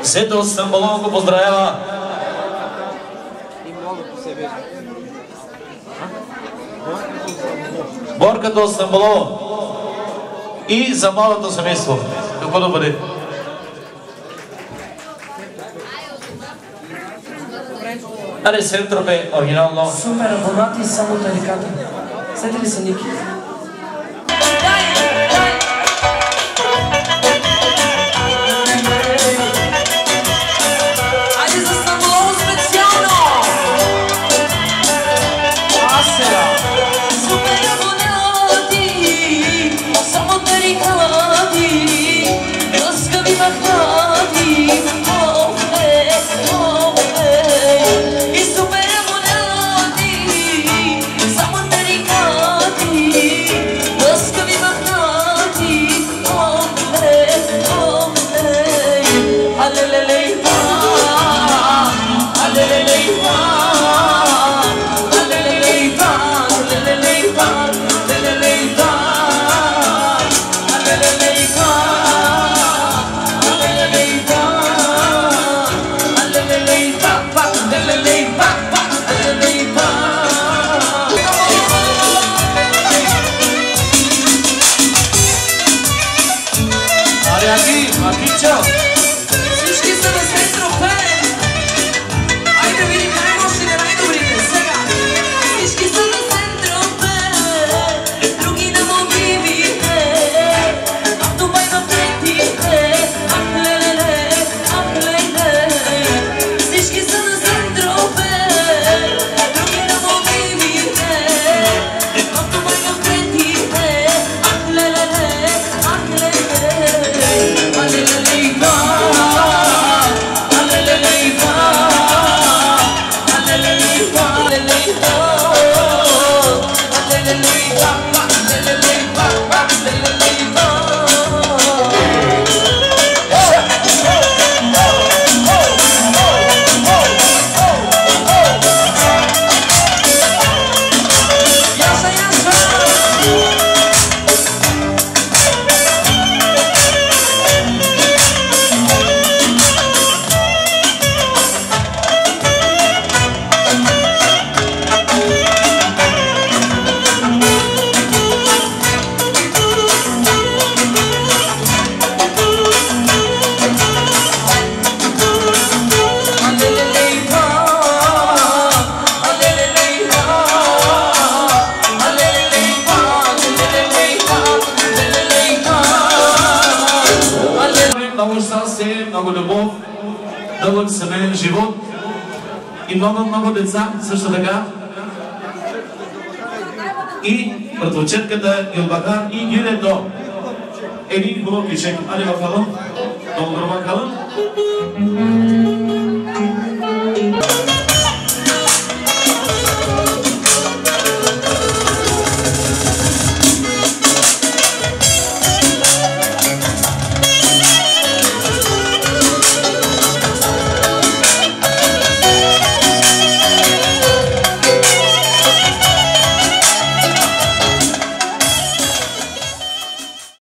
Сето от Стамболон го поздравява. Борката от Стамболон. И за малото семейство. Какво да бъде? Аре, Сентропе, оригинално. Супер, абонати само на реката. Седи ли са Ники? Дълъг семейен живот и много деца също така. И братовчетката Гülbahar и Güledo. Един хубав кишек. Али bakalım. Doldur bakalım.